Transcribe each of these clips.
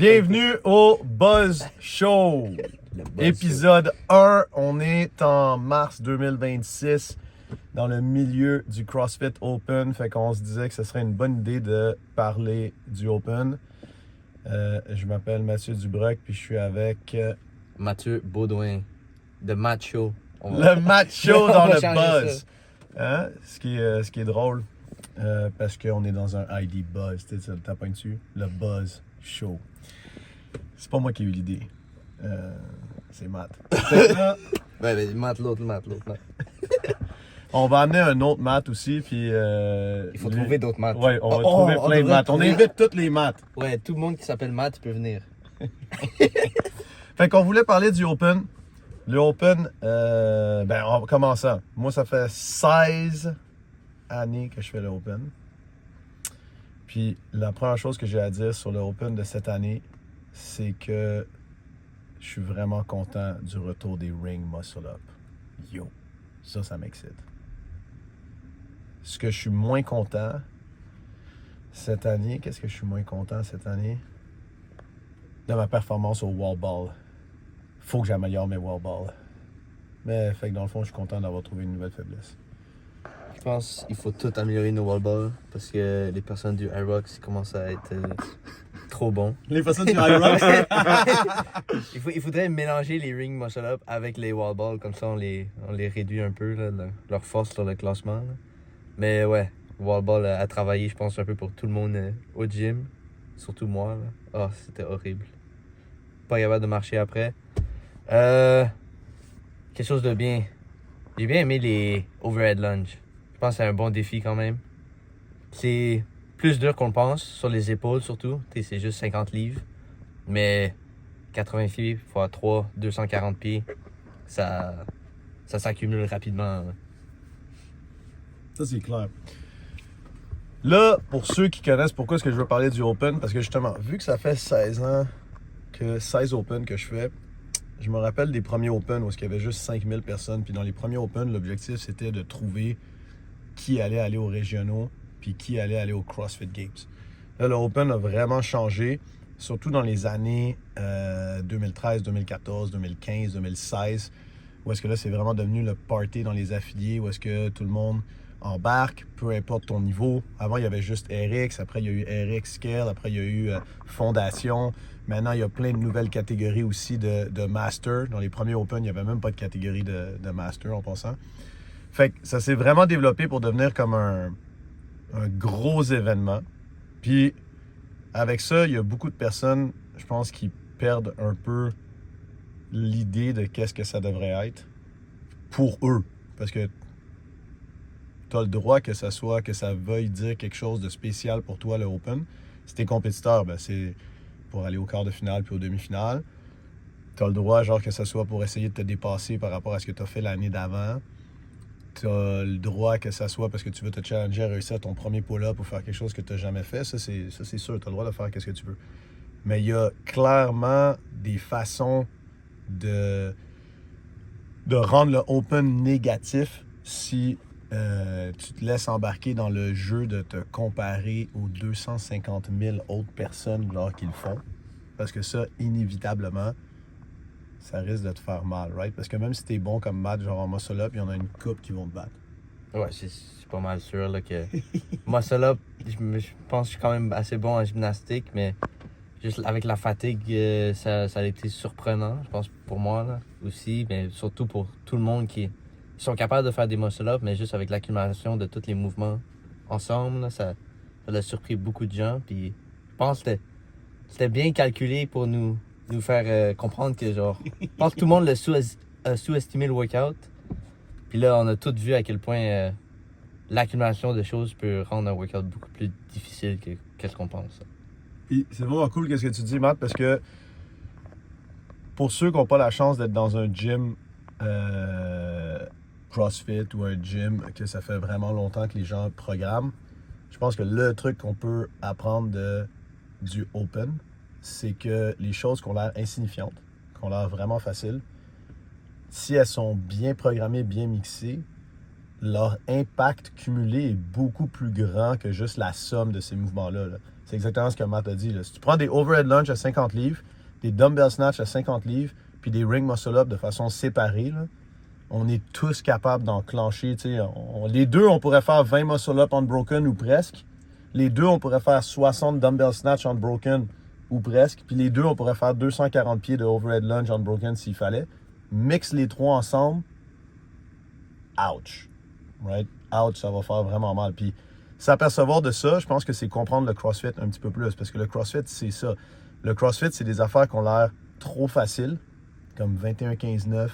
Bienvenue au Buzz Show, épisode 1. On est en mars 2026 dans le milieu du CrossFit Open. Fait qu'on se disait que ce serait une bonne idée de parler du Open. Je m'appelle Mathieu Dubreuc puis je suis avec Mathieu Baudouin, de Macho. le macho dans On va le changer Buzz. Hein? Ce qui est drôle, parce qu'on est dans un ID Buzz. Tu sais, t'as pas dessus? Le Buzz Show. C'est pas moi qui ai eu l'idée. C'est Matt. Fait que là, Ouais, Matt l'autre. on va amener un autre Matt aussi. Puis, Il faut trouver d'autres Matt. Ouais, on va trouver plein de Matt. On invite tous les Matt. Ouais, tout le monde qui s'appelle Matt peut venir. Fait qu'on voulait parler du Open. Le Open, en commençant. Moi, ça fait 16 années que je fais le Open. Puis la première chose que j'ai à dire sur le Open de cette année, c'est que je suis vraiment content du retour des Ring Muscle Up. Yo, ça m'excite. Ce que je suis moins content cette année, qu'est-ce que je suis moins content cette année? De ma performance au wall ball. Faut que j'améliore mes wall balls. Mais fait que dans le fond, je suis content d'avoir trouvé une nouvelle faiblesse. Je pense qu'il faut tout améliorer nos wall balls parce que les personnes du Irox commencent à être trop bons. Les personnes du Irox? Il faudrait mélanger les ring muscle up avec les wall balls, comme ça on les réduit un peu, là, leur force sur le classement. Là. Mais ouais, wall ball à travailler, je pense, un peu pour tout le monde au gym, surtout moi. Là. Oh, c'était horrible. Pas capable de marcher après. Quelque chose de bien. J'ai bien aimé les overhead lunge. Je pense que c'est un bon défi quand même. C'est plus dur qu'on le pense, sur les épaules surtout. C'est juste 50 livres. Mais 80 pieds x 3, 240 pieds, ça s'accumule rapidement. Ça, c'est clair. Là, pour ceux qui connaissent pourquoi est-ce que je veux parler du Open, parce que justement, vu que ça fait 16 Open que je fais, je me rappelle des premiers Open où il y avait juste 5000 personnes. Puis dans les premiers Open, l'objectif, c'était de trouver qui allait aller aux régionaux puis qui allait aller aux CrossFit Games. Là, le Open a vraiment changé, surtout dans les années 2013, 2014, 2015, 2016, où est-ce que là, c'est vraiment devenu le party dans les affiliés, où est-ce que tout le monde embarque, peu importe ton niveau. Avant, il y avait juste RX, après, il y a eu RX Scale, après, il y a eu Fondation. Maintenant, il y a plein de nouvelles catégories aussi de Master. Dans les premiers Open, il n'y avait même pas de catégorie de Master en passant. Fait que ça s'est vraiment développé pour devenir comme un gros événement. Puis, avec ça, il y a beaucoup de personnes, je pense, qui perdent un peu l'idée de qu'est-ce que ça devrait être pour eux. Parce que tu as le droit que ça veuille dire quelque chose de spécial pour toi, le Open. Si t'es compétiteur, c'est pour aller au quart de finale puis aux demi-finales. Tu as le droit, genre, que ce soit pour essayer de te dépasser par rapport à ce que tu as fait l'année d'avant. Tu as le droit que ça soit parce que tu veux te challenger à réussir ton premier pull-up ou faire quelque chose que tu n'as jamais fait. Ça, c'est sûr. Tu as le droit de faire ce que tu veux. Mais il y a clairement des façons de rendre le Open négatif si tu te laisses embarquer dans le jeu de te comparer aux 250 000 autres personnes genre, qui le font. Parce que ça, inévitablement, ça risque de te faire mal, right? Parce que même si t'es bon comme Matt, genre en muscle up, il y en a une couple qui vont te battre. Ouais, c'est pas mal sûr là, que muscle up, je pense que je suis quand même assez bon en gymnastique, mais juste avec la fatigue, ça a été surprenant, je pense, pour moi là, aussi, mais surtout pour tout le monde qui sont capables de faire des muscle up, mais juste avec l'accumulation de tous les mouvements ensemble, là, ça a surpris beaucoup de gens. Puis je pense que c'était bien calculé pour nous faire comprendre que, genre, je pense que tout le monde a sous-estimé le workout. Puis là, on a tous vu à quel point l'accumulation de choses peut rendre un workout beaucoup plus difficile que qu'est-ce qu'on pense. Puis c'est vraiment cool ce que tu dis, Matt, parce que pour ceux qui n'ont pas la chance d'être dans un gym CrossFit ou un gym que ça fait vraiment longtemps que les gens programment, je pense que le truc qu'on peut apprendre du Open, c'est que les choses qui ont l'air insignifiantes, qui ont l'air vraiment faciles, si elles sont bien programmées, bien mixées, leur impact cumulé est beaucoup plus grand que juste la somme de ces mouvements-là. Là. C'est exactement ce que Matt a dit. Là. Si tu prends des overhead lunge à 50 livres, des dumbbell snatch à 50 livres, puis des ring muscle-up de façon séparée, là, on est tous capables d'enclencher. Les deux, on pourrait faire 20 muscle-up unbroken ou presque. Les deux, on pourrait faire 60 dumbbell snatch unbroken ou presque. Puis les deux, on pourrait faire 240 pieds de overhead lunge unbroken s'il fallait. Mixe les trois ensemble. Ouch. Right? Ouch, ça va faire vraiment mal. Puis s'apercevoir de ça, je pense que c'est comprendre le CrossFit un petit peu plus. Parce que le CrossFit, c'est ça. Le CrossFit, c'est des affaires qui ont l'air trop faciles. Comme 21-15-9.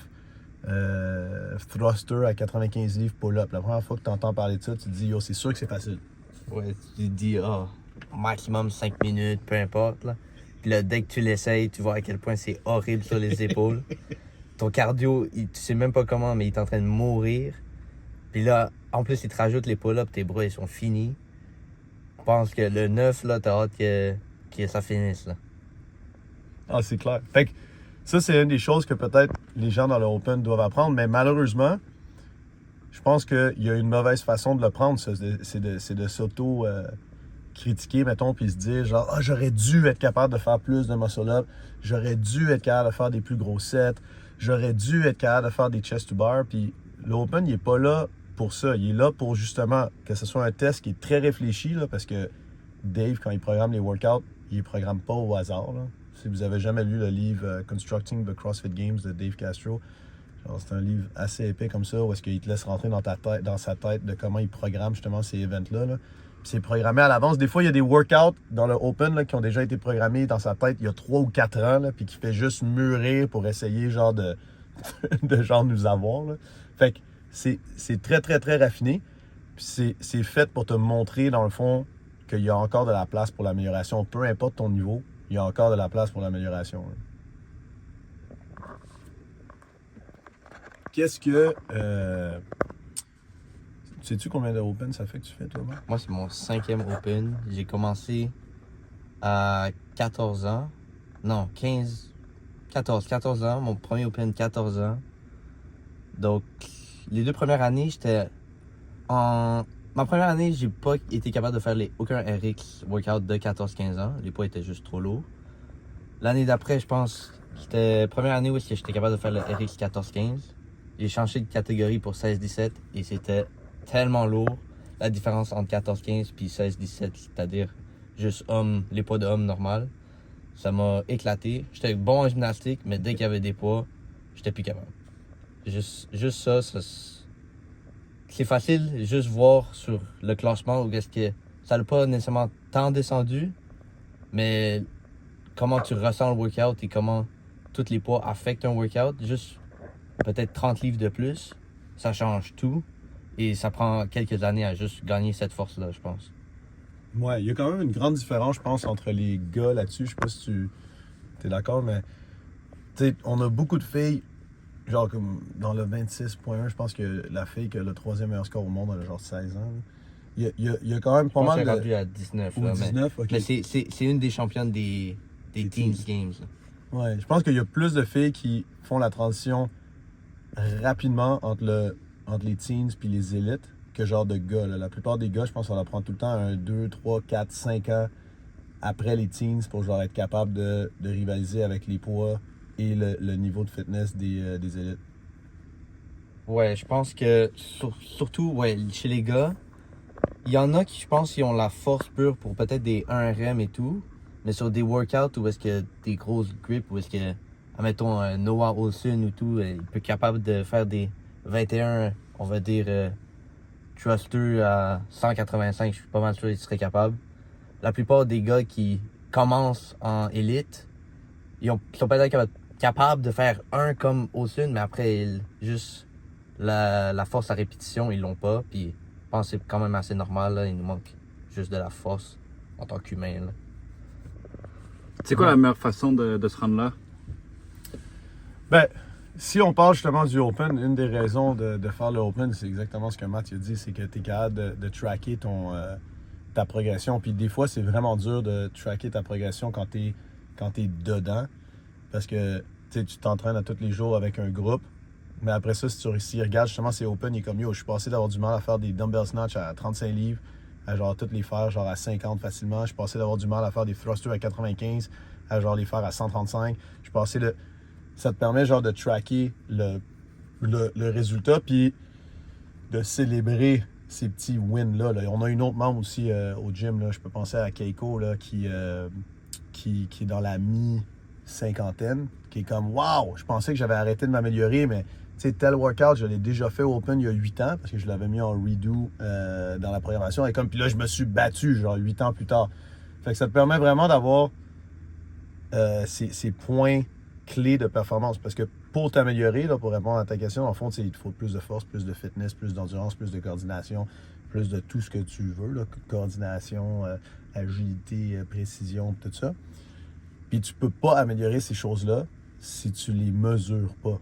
Thruster à 95 livres pull-up. La première fois que tu entends parler de ça, tu te dis, yo, c'est sûr que c'est facile. Ouais, tu te dis, maximum 5 minutes, peu importe. Là. Puis là, dès que tu l'essayes, tu vois à quel point c'est horrible sur les épaules. Ton cardio, tu sais même pas comment, mais il est en train de mourir. Puis là, en plus, il te rajoute les pull-ups, tes bras, ils sont finis. Je pense que le 9, là, t'as hâte que ça finisse. Là. Ah, c'est clair. Fait que ça, c'est une des choses que peut-être les gens dans le Open doivent apprendre, mais malheureusement, je pense qu'il y a une mauvaise façon de le prendre, ça. C'est de s'auto-critiquer, mettons, puis se dire genre, ah, j'aurais dû être capable de faire plus de muscle-up, j'aurais dû être capable de faire des plus gros sets, j'aurais dû être capable de faire des chest to bar, puis l'Open, il n'est pas là pour ça. Il est là pour justement que ce soit un test qui est très réfléchi, là, parce que Dave, quand il programme les workouts, il les programme pas au hasard, là. Si vous avez jamais lu le livre Constructing the CrossFit Games de Dave Castro, c'est un livre assez épais comme ça, où est-ce qu'il te laisse rentrer dans sa tête de comment il programme justement ces events-là. Là. Puis c'est programmé à l'avance. Des fois, il y a des workouts dans le Open là, qui ont déjà été programmés dans sa tête il y a 3 ou 4 ans, là, puis qui fait juste mûrir pour essayer genre de genre nous avoir. Là. Fait que c'est très, très, très raffiné. Puis c'est fait pour te montrer, dans le fond, qu'il y a encore de la place pour l'amélioration. Peu importe ton niveau, il y a encore de la place pour l'amélioration. Qu'est-ce que... sais-tu combien de Open ça fait que tu fais, toi, Marc? Moi, c'est mon 5e Open. J'ai commencé à 14 ans. Non, 14 ans. Mon premier Open, 14 ans. Donc, les 2 premières années, j'étais en... Ma première année, j'ai pas été capable de faire aucun RX workout de 14-15 ans. Les poids étaient juste trop lourds. L'année d'après, je pense, c'était la première année où j'étais capable de faire le RX 14-15. J'ai changé de catégorie pour 16-17 et c'était tellement lourd. La différence entre 14-15 puis 16-17, c'est-à-dire juste les poids de homme normal. Ça m'a éclaté. J'étais bon en gymnastique, mais dès qu'il y avait des poids, j'étais plus capable. Juste ça c'est facile, juste voir sur le classement où est-ce que ça n'a pas nécessairement tant descendu, mais comment tu ressens le workout et comment tous les poids affectent un workout, juste peut-être 30 livres de plus, ça change tout et ça prend quelques années à juste gagner cette force-là, je pense. Ouais, il y a quand même une grande différence, je pense, entre les gars là-dessus. Je sais pas si tu es d'accord, mais tu sais, on a beaucoup de filles. Genre, comme dans le 26.1, je pense que la fille qui a le 3e meilleur score au monde, elle a genre 16 ans. Il y a quand même pas mal de... rendu à 19. Ou là, 19, mais, ok. mais c'est une des championnes des Teens Games. Là. Ouais, je pense qu'il y a plus de filles qui font la transition rapidement entre les teens puis les élites que genre de gars. Là. La plupart des gars, je pense qu'on leur prend tout le temps 1, 2, 3, 4, 5 ans après les teens pour genre être capable de rivaliser avec les poids et le niveau de fitness des élites. Ouais, je pense que surtout chez les gars, il y en a qui, je pense, qui ont la force pure pour peut-être des 1RM et tout, mais sur des workouts où est-ce que des grosses grips, où est-ce que, admettons, Noah Olsen ou tout, il peut être capable de faire des 21, on va dire, thruster à 185, je suis pas mal sûr qu'il serait capable. La plupart des gars qui commencent en élite, ils sont peut-être capables de faire un comme Olsen, mais après, juste la force à répétition, ils l'ont pas, puis je pense que c'est quand même assez normal, là. Il nous manque juste de la force en tant qu'humain. Là. C'est quoi la meilleure façon de se rendre là? Ben, si on parle justement du Open, une des raisons de faire le Open, c'est exactement ce que Matt a dit, c'est que tu es capable de tracker ta progression. Puis des fois, c'est vraiment dur de tracker ta progression quand tu es dedans. Parce que tu t'entraînes à tous les jours avec un groupe. Mais après ça, s'il regarde justement ces Open, il est comme yo, je suis passé d'avoir du mal à faire des dumbbell snatch à 35 livres, à genre toutes les faire genre à 50 facilement. Je suis passé d'avoir du mal à faire des thrusters à 95, à genre les faire à 135. Je suis passé de. Ça te permet genre de tracker le résultat, puis de célébrer ces petits wins-là. Là. On a une autre membre aussi au gym, là. Je peux penser à Keiko là, qui est dans la mi-cinquantaine, qui est comme « Wow! Je pensais que j'avais arrêté de m'améliorer, mais tu sais, tel workout, je l'ai déjà fait au Open il y a 8 ans, parce que je l'avais mis en redo dans la programmation. Et comme, puis là, je me suis battu, genre 8 ans plus tard. Fait que ça te permet vraiment d'avoir ces points clés de performance. Parce que pour t'améliorer, là, pour répondre à ta question, en fond, il te faut plus de force, plus de fitness, plus d'endurance, plus de coordination, plus de tout ce que tu veux, là, coordination, agilité, précision, tout ça. Puis tu peux pas améliorer ces choses-là si tu les mesures pas.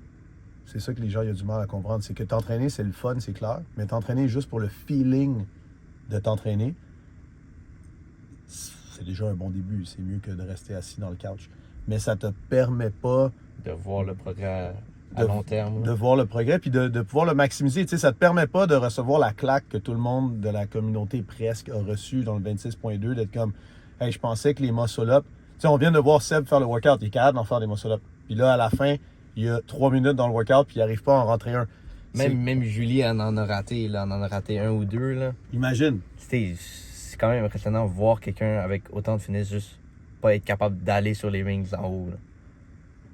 C'est ça que les gens ont du mal à comprendre. C'est que t'entraîner, c'est le fun, c'est clair, mais t'entraîner juste pour le feeling de t'entraîner, c'est déjà un bon début. C'est mieux que de rester assis dans le couch. Mais ça te permet pas de voir le progrès à long terme. De voir le progrès, puis de pouvoir le maximiser. Tu sais, ça te permet pas de recevoir la claque que tout le monde de la communauté presque a reçue dans le 26.2, d'être comme « Hey, je pensais que les muscle-up... » Tu sais, on vient de voir Seb faire le workout, il est capable d'en faire des muscle-up. Puis là, à la fin, il y a 3 minutes dans le workout, puis il n'arrive pas à en rentrer un. Même Julie en a raté, là, en a raté un ou deux. Là. Imagine. C'est quand même impressionnant de voir quelqu'un avec autant de finesse juste pas être capable d'aller sur les rings en haut. Là.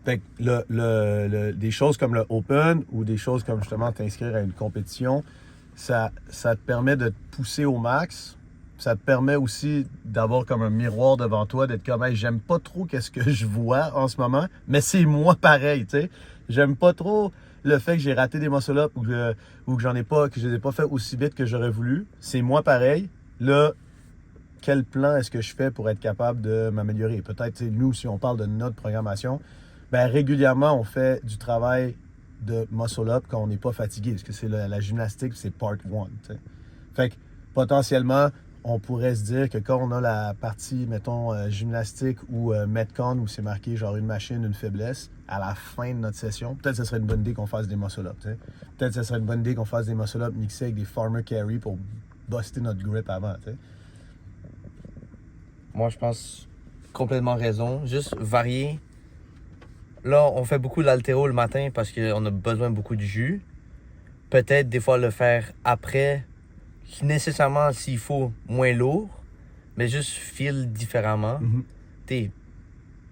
Fait que des choses comme le Open ou des choses comme justement t'inscrire à une compétition, ça te permet de te pousser au max. Ça te permet aussi d'avoir comme un miroir devant toi, d'être comme hey, j'aime pas trop qu'est-ce que je vois en ce moment, mais c'est moi pareil, tu sais. J'aime pas trop le fait que j'ai raté des muscle-up ou que je les ai pas fait aussi vite que j'aurais voulu. C'est moi pareil. Là, quel plan est-ce que je fais pour être capable de m'améliorer? Peut-être, nous, si on parle de notre programmation, ben régulièrement, on fait du travail de muscle-up quand on n'est pas fatigué, parce que c'est la gymnastique, c'est part 1. T'sais. Fait que potentiellement, on pourrait se dire que quand on a la partie, mettons, gymnastique ou Metcon, où c'est marqué genre une machine, une faiblesse, à la fin de notre session, peut-être que ce serait une bonne idée qu'on fasse des muscle-up. Peut-être que ce serait une bonne idée qu'on fasse des muscle-up mixés avec des farmer carry pour buster notre grip avant. T'sais. Moi, je pense complètement raison. Juste varier. Là, on fait beaucoup d'haltéro le matin parce qu'on a besoin beaucoup de jus. Peut-être des fois le faire après, nécessairement s'il faut moins lourd, mais juste feel différemment. Mm-hmm.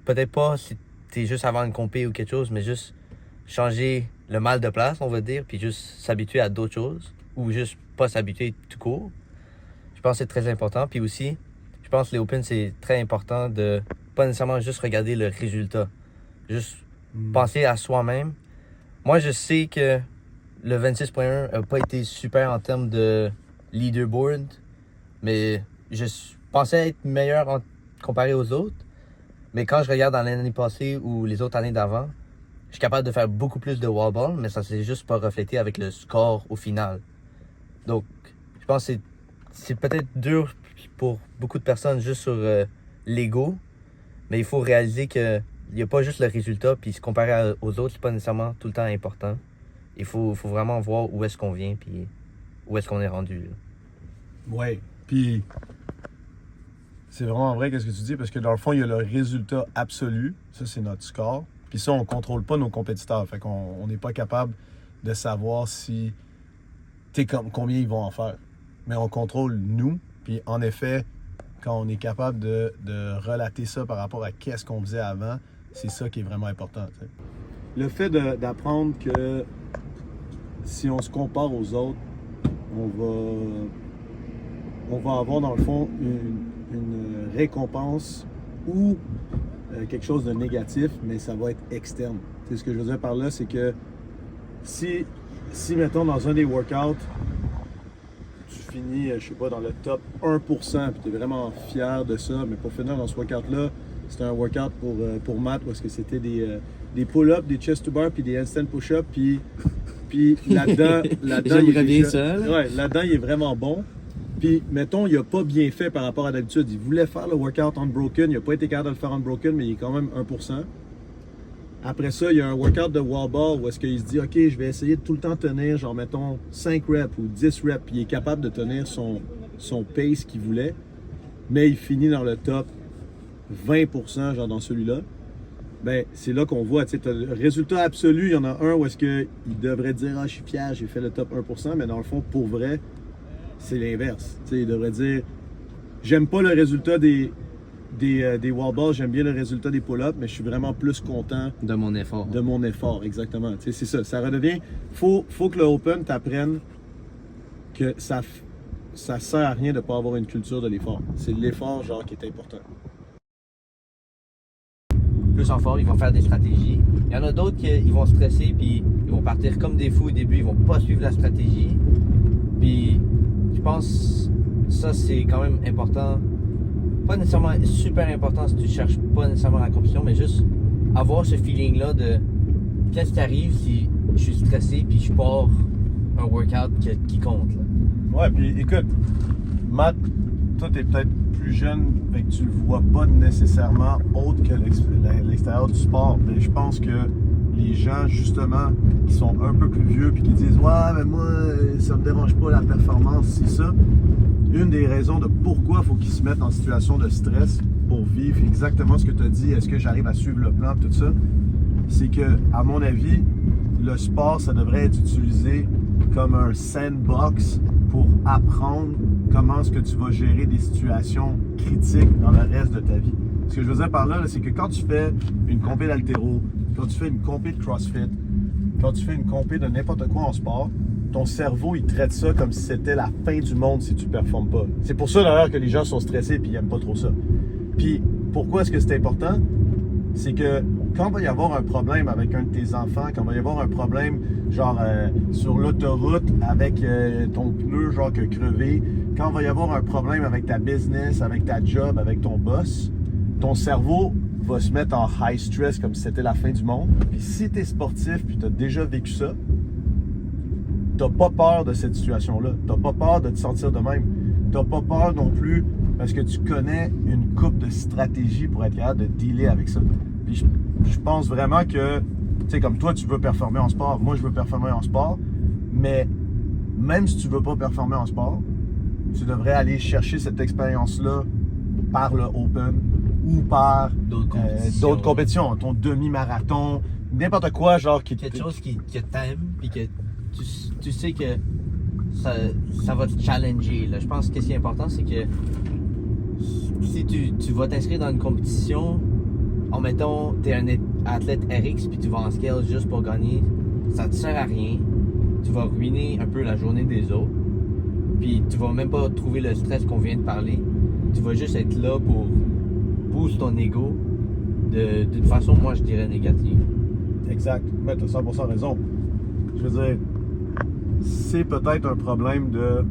Peut-être pas si t'es juste avant une compé ou quelque chose, mais juste changer le mal de place, on va dire, puis juste s'habituer à d'autres choses, ou juste pas s'habituer tout court. Je pense que c'est très important. Puis aussi, je pense que les Open, c'est très important de pas nécessairement juste regarder le résultat. Juste penser à soi-même. Moi, je sais que le 26.1 n'a pas été super en termes de leaderboard, mais je pensais être meilleur comparé aux autres. Mais quand je regarde dans l'année passée ou les autres années d'avant, je suis capable de faire beaucoup plus de wall ball, mais ça s'est juste pas reflété avec le score au final. Donc, je pense que c'est peut-être dur pour beaucoup de personnes juste sur l'ego, mais il faut réaliser que il n'y a pas juste le résultat, puis se comparer aux autres, c'est pas nécessairement tout le temps important. Il faut vraiment voir où est-ce qu'on vient, puis où est-ce qu'on est rendu. Oui, puis c'est vraiment vrai qu'est-ce que tu dis, parce que dans le fond, il y a le résultat absolu, ça c'est notre score, puis ça, on ne contrôle pas nos compétiteurs, fait qu'on n'est pas capable de savoir si combien ils vont en faire. Mais on contrôle nous, puis en effet, quand on est capable de relater ça par rapport à qu'est-ce qu'on faisait avant, c'est ça qui est vraiment important. T'sais. Le fait d'apprendre que si on se compare aux autres, on va avoir dans le fond une récompense ou quelque chose de négatif, mais ça va être externe. T'sais, ce que je veux dire par là, c'est que si mettons dans un des workouts, tu finis, je sais pas, dans le top 1%, puis tu es vraiment fier de ça, mais pour finir dans ce workout-là, c'était un workout pour Matt, parce que c'était des pull-ups, des chest to bar, puis des handstand push-ups, puis là-dedans, il est vraiment bon. Puis, mettons, il n'a pas bien fait par rapport à d'habitude. Il voulait faire le workout unbroken, il n'a pas été capable de le faire unbroken, mais il est quand même 1%. Après ça, il y a un workout de wall ball où est-ce qu'il se dit, OK, je vais essayer de tout le temps tenir, genre, mettons, 5 reps ou 10 reps, puis il est capable de tenir son pace qu'il voulait, mais il finit dans le top 20%, genre, dans celui-là. Ben, c'est là qu'on voit, tu sais, le résultat absolu, il y en a un où est-ce qu'il devrait dire, ah, je suis fier, j'ai fait le top 1%, mais dans le fond, pour vrai, c'est l'inverse. Tu sais, il devrait dire, j'aime pas le résultat des wall balls, j'aime bien le résultat des pull-ups, mais je suis vraiment plus content De mon effort. de mon effort, exactement. Tu sais, c'est ça, ça redevient, faut que le Open t'apprenne que ça sert à rien de pas avoir une culture de l'effort. C'est l'effort, genre, qui est important. Plus en forme, ils vont faire des stratégies. Il y en a d'autres qui ils vont stresser puis ils vont partir comme des fous au début, ils vont pas suivre la stratégie. Puis je pense ça c'est quand même important. Pas nécessairement super important si tu cherches pas nécessairement la compétition, mais juste avoir ce feeling là de qu'est-ce qui arrive si je suis stressé puis je pars un workout qui compte. Là. Ouais, puis écoute, Matt, toi t'es peut-être plus jeune, fait que tu le vois pas nécessairement autre que l'extérieur du sport. Mais je pense que les gens, justement, qui sont un peu plus vieux puis qui disent ouais, mais moi, ça me dérange pas la performance, c'est ça. Une des raisons de pourquoi il faut qu'ils se mettent en situation de stress pour vivre exactement ce que tu as dit, est-ce que j'arrive à suivre le plan, tout ça, c'est que, à mon avis, le sport, ça devrait être utilisé comme un sandbox pour apprendre comment est-ce que tu vas gérer des situations critiques dans le reste de ta vie. Ce que je veux dire par là, c'est que quand tu fais une compé d'haltéro, quand tu fais une compé de CrossFit, quand tu fais une compé de n'importe quoi en sport, ton cerveau, il traite ça comme si c'était la fin du monde si tu ne performes pas. C'est pour ça d'ailleurs que les gens sont stressés et ils n'aiment pas trop ça. Puis, pourquoi est-ce que c'est important? C'est que quand il va y avoir un problème avec un de tes enfants, quand il va y avoir un problème genre sur l'autoroute avec ton pneu genre qui a crevé, quand il va y avoir un problème avec ta business, avec ta job, avec ton boss, ton cerveau va se mettre en high stress comme si c'était la fin du monde. Puis si tu es sportif puis tu as déjà vécu ça, t'as pas peur de cette situation-là. T'as pas peur de te sentir de même. T'as pas peur non plus parce que tu connais une couple de stratégies pour être capable de dealer avec ça. Puis je pense vraiment que, tu sais, comme toi, tu veux performer en sport, moi, je veux performer en sport, mais même si tu veux pas performer en sport, tu devrais aller chercher cette expérience-là par le Open ou par d'autres compétitions, ton demi-marathon, n'importe quoi, genre qui... Quelque chose que t'aimes puis que tu sais que ça va te challenger. Là. Je pense que ce qui est important, c'est que si tu vas t'inscrire dans une compétition, en mettons, tu es un athlète RX puis tu vas en scale juste pour gagner, ça te sert à rien. Tu vas ruiner un peu la journée des autres. Puis tu vas même pas trouver le stress qu'on vient de parler. Tu vas juste être là pour booster ton ego d'une façon, moi, je dirais négative. Exact. Mais tu as 100% raison. Je veux dire, c'est peut-être un problème de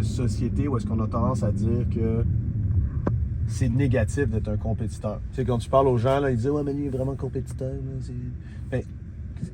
société où est-ce qu'on a tendance à dire que c'est négatif d'être un compétiteur. Tu sais, quand tu parles aux gens, là, ils disent « Ouais, mais lui, il est vraiment compétiteur. » Ben,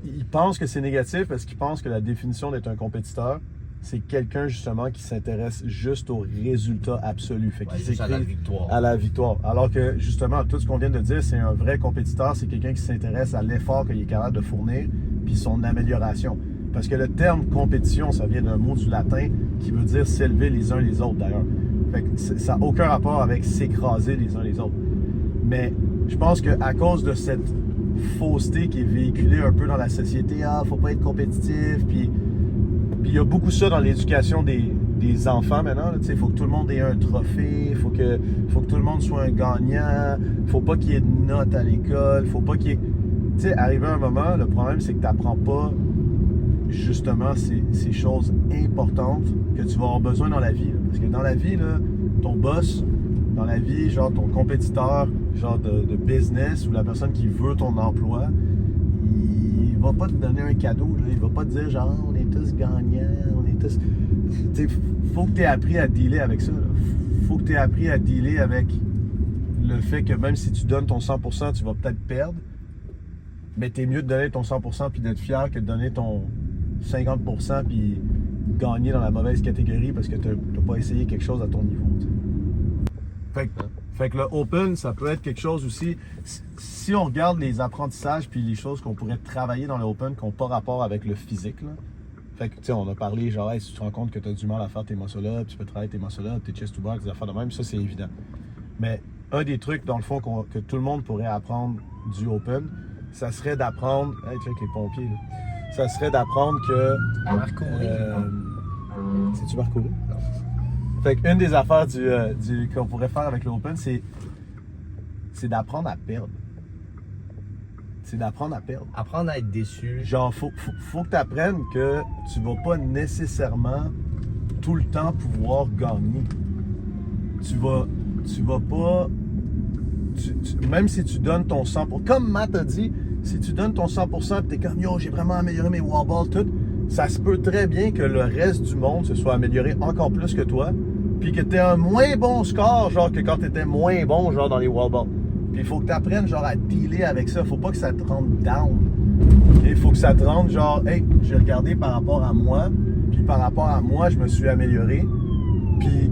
ils pensent que c'est négatif parce qu'ils pensent que la définition d'être un compétiteur, c'est quelqu'un justement qui s'intéresse juste au résultat absolu. Fait qu'il juste à la victoire. À la victoire. Alors que justement, tout ce qu'on vient de dire, c'est un vrai compétiteur, c'est quelqu'un qui s'intéresse à l'effort qu'il est capable de fournir puis son amélioration. Parce que le terme compétition, ça vient d'un mot du latin qui veut dire s'élever les uns les autres d'ailleurs. Fait que ça n'a aucun rapport avec s'écraser les uns les autres. Mais je pense qu'à cause de cette fausseté qui est véhiculée un peu dans la société, faut pas être compétitif, puis il y a beaucoup ça dans l'éducation des enfants maintenant. Il faut que tout le monde ait un trophée, il faut que tout le monde soit un gagnant, faut pas qu'il y ait de notes à l'école, faut pas qu'il y ait... Tu sais, arrivé à un moment, le problème c'est que tu n'apprends pas justement ces choses importantes que tu vas avoir besoin dans la vie. Là. Parce que dans la vie, là, ton boss, dans la vie, genre ton compétiteur, genre de business ou la personne qui veut ton emploi, il va pas te donner un cadeau. Là. Il va pas te dire genre on est tous gagnants, on est tous... Tu sais, faut que tu aies appris à dealer avec ça. Là. Faut que tu aies appris à dealer avec le fait que même si tu donnes ton 100%, tu vas peut-être perdre. Mais t'es mieux de donner ton 100% puis d'être fier que de donner ton 50% puis gagner dans la mauvaise catégorie parce que t'as pas essayé quelque chose à ton niveau. T'sais. Fait que le open, ça peut être quelque chose aussi. Si on regarde les apprentissages puis les choses qu'on pourrait travailler dans le open qui n'ont pas rapport avec le physique, là. Fait que, tu sais, on a parlé, genre, hey, si tu te rends compte que tu as du mal à faire tes muscle-ups, tu peux travailler tes muscle-ups, tes chest to bar, des affaires de même, ça, c'est évident. Mais un des trucs, dans le fond, que tout le monde pourrait apprendre du open, ça serait d'apprendre. Hey, check les pompiers, là. Ça serait d'apprendre que. C'est-tu parcourir? Fait qu'une des affaires qu'on pourrait faire avec l'open, c'est d'apprendre à perdre. C'est d'apprendre à perdre. Apprendre à être déçu. Genre, faut que tu apprennes que tu vas pas nécessairement tout le temps pouvoir gagner. Tu vas pas... même si tu donnes ton 100%, comme Matt a dit, si tu donnes ton 100% et t'es comme « Yo, j'ai vraiment amélioré mes wall balls, tout », ça se peut très bien que le reste du monde se soit amélioré encore plus que toi, puis que tu aies un moins bon score, genre que quand tu étais moins bon, genre dans les wall balls. Puis il faut que tu apprennes genre à dealer avec ça. Faut pas que ça te rende down. Il faut que ça te rende genre, hey, j'ai regardé par rapport à moi, puis par rapport à moi, je me suis amélioré. Puis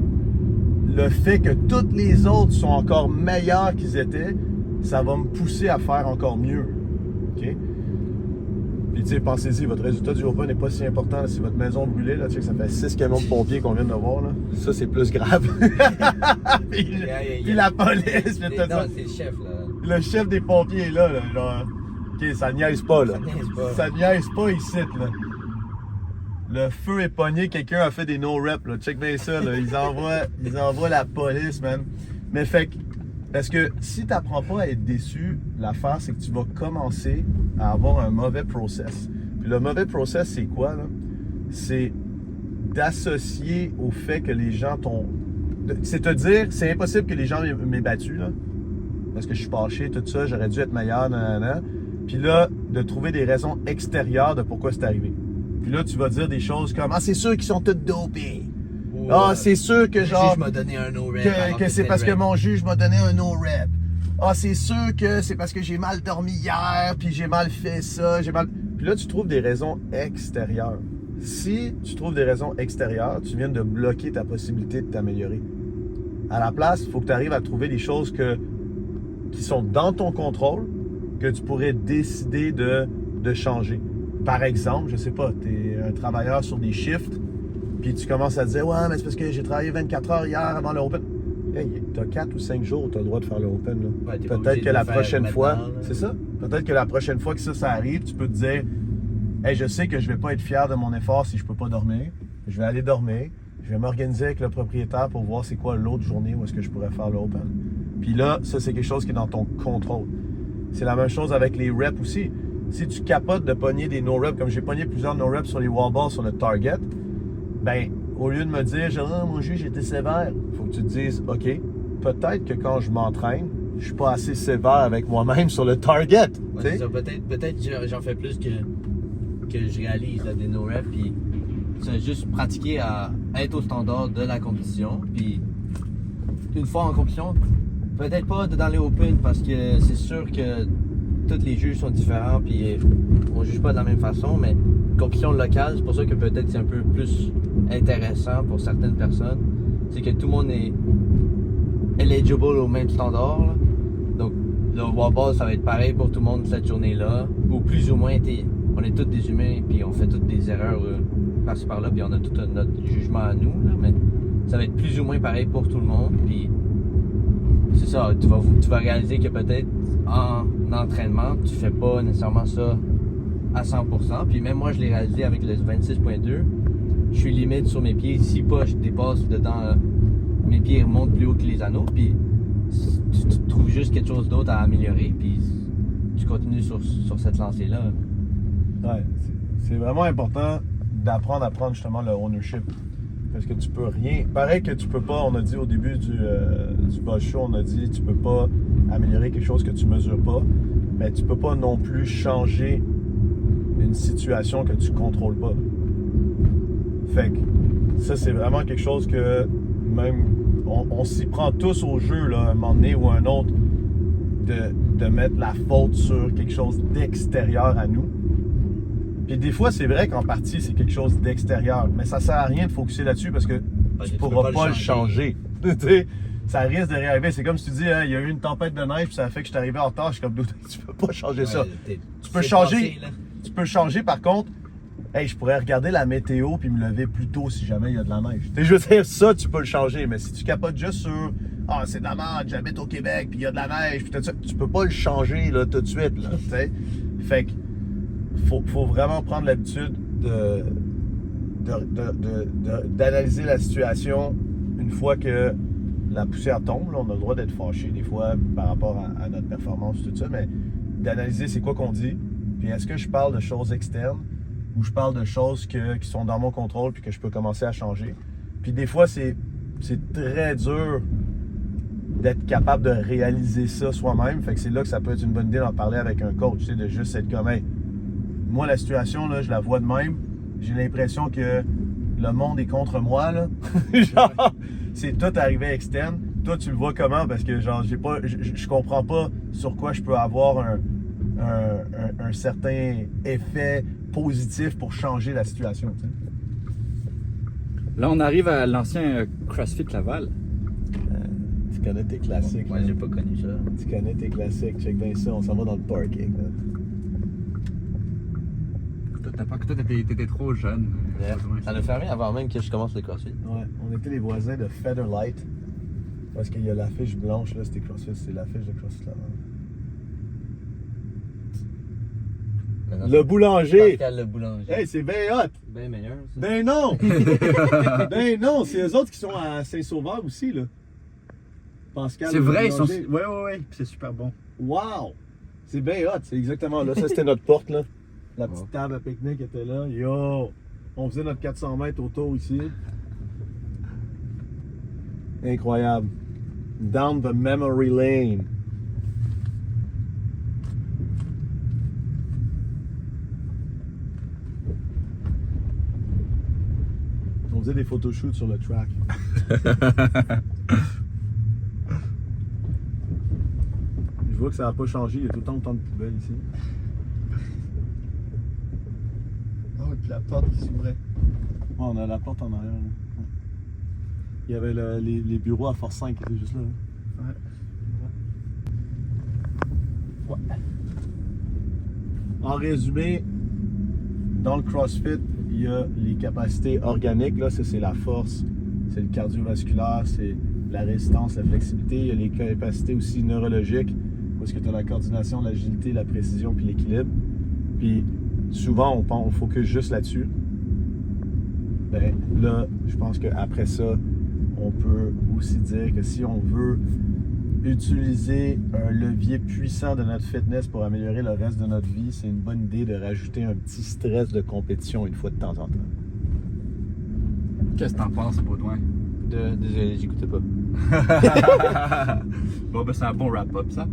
le fait que tous les autres sont encore meilleurs qu'ils étaient, ça va me pousser à faire encore mieux. OK? Puis tu sais, pensez-y, votre résultat du open n'est pas si important. Là, si votre maison brûlée, là, tu sais que ça fait 6 camions de pompiers qu'on vient de voir, là. Ça, c'est plus grave. puis la police, puis tout ça. Non, c'est le chef, là. Le chef des pompiers est là, genre. OK, ça niaise pas, là. Ça niaise pas. Ça niaise pas ici, là. Le feu est pogné, quelqu'un a fait des no-reps, là. Check bien ça, là. Ils envoient la police, man. Mais fait que, parce que si t'apprends pas à être déçu, l'affaire, c'est que tu vas commencer à avoir un mauvais process. Puis le mauvais process, c'est quoi, là? C'est d'associer au fait que les gens t'ont... C'est te dire, c'est impossible que les gens m'aient battu, là. Parce que je suis fâché, tout ça, j'aurais dû être meilleur, nanana. Puis là, de trouver des raisons extérieures de pourquoi c'est arrivé. Puis là, tu vas dire des choses comme « Ah, c'est sûr qu'ils sont tous dopés. Ah, c'est sûr que genre... Le juge m'a donné un no-rep. Que c'est parce que mon juge m'a donné un no-rep. Ah, c'est sûr que c'est parce que j'ai mal dormi hier, puis j'ai mal fait ça, Puis là, tu trouves des raisons extérieures. Si tu trouves des raisons extérieures, tu viens de bloquer ta possibilité de t'améliorer. À la place, il faut que tu arrives à trouver des choses qui sont dans ton contrôle, que tu pourrais décider de changer. Par exemple, je sais pas, tu es un travailleur sur des shifts, puis tu commences à te dire « Ouais, mais c'est parce que j'ai travaillé 24 heures hier avant le open. » Hey, t'as 4 ou 5 jours où tu as le droit de faire le open. Là. Ouais, peut-être que la prochaine fois, c'est ça? Peut-être que la prochaine fois que ça arrive, tu peux te dire « Hey, je sais que je vais pas être fier de mon effort si je peux pas dormir. Je vais aller dormir. Je vais m'organiser avec le propriétaire pour voir c'est quoi l'autre journée où est-ce que je pourrais faire le open. » Puis là, ça, c'est quelque chose qui est dans ton contrôle. C'est la même chose avec les reps aussi. Si tu capotes de pogner des no-reps, comme j'ai pogné plusieurs no-reps sur les wall balls sur le target, ben, au lieu de me dire, genre, mon juge était sévère, il faut que tu te dises, OK, peut-être que quand je m'entraîne, je suis pas assez sévère avec moi-même sur le target. Ouais, c'est ça, peut-être j'en fais plus que je réalise là, des no-reps, puis c'est juste pratiquer à être au standard de la compétition, puis une fois en compétition, peut-être pas dans les open, parce que c'est sûr que tous les juges sont différents, puis on juge pas de la même façon, mais compétition locale, c'est pour ça que peut-être c'est un peu plus intéressant pour certaines personnes. C'est que tout le monde est eligible au même standard. Là. Donc, le wall ball, ça va être pareil pour tout le monde cette journée-là. Ou plus ou moins, on est tous des humains, puis on fait toutes des erreurs par-ci par-là, puis on a tout notre jugement à nous. Là, mais ça va être plus ou moins pareil pour tout le monde. Puis, c'est ça, tu vas réaliser que peut-être en entraînement, tu fais pas nécessairement ça à 100%. Puis même moi, je l'ai réalisé avec le 26.2. Je suis limite sur mes pieds. Si pas, je dépasse dedans. Mes pieds remontent plus haut que les anneaux. Puis tu trouves juste quelque chose d'autre à améliorer. Puis tu continues sur cette lancée-là. Ouais, c'est vraiment important d'apprendre à prendre justement le ownership. Parce que tu peux rien. Pareil que tu peux pas, on a dit au début du boss show, on a dit tu peux pas améliorer quelque chose que tu mesures pas. Mais tu peux pas non plus changer une situation que tu contrôles pas. Fait que ça, c'est vraiment quelque chose que même on s'y prend tous au jeu là, un moment donné ou un autre de mettre la faute sur quelque chose d'extérieur à nous. Puis des fois, c'est vrai qu'en partie, c'est quelque chose d'extérieur, mais ça sert à rien de focusser là-dessus parce que tu pourras pas le changer. ça risque de réarriver. C'est comme si tu dis, hein, il y a eu une tempête de neige, puis ça fait que je suis arrivé en retard. Je suis comme, dude, tu peux pas changer ça. Tu peux changer. Tu peux changer, par contre. Hey, je pourrais regarder la météo puis me lever plus tôt si jamais il y a de la neige. Tu sais, je veux dire, ça, tu peux le changer. Mais si tu capotes juste sur ah, c'est de la merde, j'habite au Québec, puis il y a de la neige, puis tout ça, tu peux pas le changer là, tout de suite. Là, tu sais. Fait que faut vraiment prendre l'habitude d'analyser la situation une fois que la poussière tombe. Là, on a le droit d'être fâché des fois par rapport à notre performance, tout ça, mais d'analyser c'est quoi qu'on dit, puis est-ce que je parle de choses externes ou je parle de choses qui sont dans mon contrôle puis que je peux commencer à changer. Puis des fois, c'est très dur d'être capable de réaliser ça soi-même. Fait que c'est là que ça peut être une bonne idée d'en parler avec un coach, tu sais, de juste être comme, hey, moi, la situation, là, je la vois de même. J'ai l'impression que le monde est contre moi, là. Genre, c'est tout arrivé externe. Toi, tu le vois comment? Parce que, genre, je comprends pas sur quoi je peux avoir un certain effet positif pour changer la situation, tu sais. Là, on arrive à l'ancien CrossFit Laval. Tu connais tes classiques. Moi, j'ai pas connu ça. Tu connais tes classiques. Check bien ça, on s'en va dans le parking. Là. Toi, t'étais trop jeune. Yeah. Ça a fermé avant même que je commence le CrossFit. Ouais, on était les voisins de Featherlight. Parce qu'il y a l'affiche blanche, là, c'était CrossFit, c'est l'affiche de CrossFit Laval. Le boulanger! Pascal le boulanger. Hey, c'est bien hot! Bien meilleur, ça. Ben non! Ben non! C'est eux autres qui sont à Saint-Sauveur aussi, là. Pascal. C'est vrai, ils sont. boulanger. Ouais. C'est super bon. Wow! C'est bien hot, c'est exactement là. Ça, c'était notre porte, là. La petite Wow. table à pique-nique était là. Yo! On faisait notre 400 mètres autour ici. Incroyable. Down the memory lane. On faisait des photoshoots sur le track. Je vois que ça n'a pas changé, il y a tout le temps autant de poubelles ici. Oh, et puis la porte qui s'ouvrait. Oh, on a la porte en arrière. Là. Ouais. Il y avait les bureaux à Force 5 qui étaient juste là. Hein. Ouais. En résumé, dans le CrossFit, il y a les capacités organiques, là, ça c'est la force, c'est le cardiovasculaire, c'est la résistance, la flexibilité. Il y a les capacités aussi neurologiques, où est-ce que tu as la coordination, l'agilité, la précision puis l'équilibre. Puis souvent, on focus juste là-dessus. Ben là, je pense qu'après ça, on peut aussi dire que si on veut utiliser un levier puissant de notre fitness pour améliorer le reste de notre vie, c'est une bonne idée de rajouter un petit stress de compétition une fois de temps en temps. Qu'est-ce que t'en penses, Baudouin? Désolé, j'écoutais pas. Bon, ben, c'est un bon wrap-up, ça.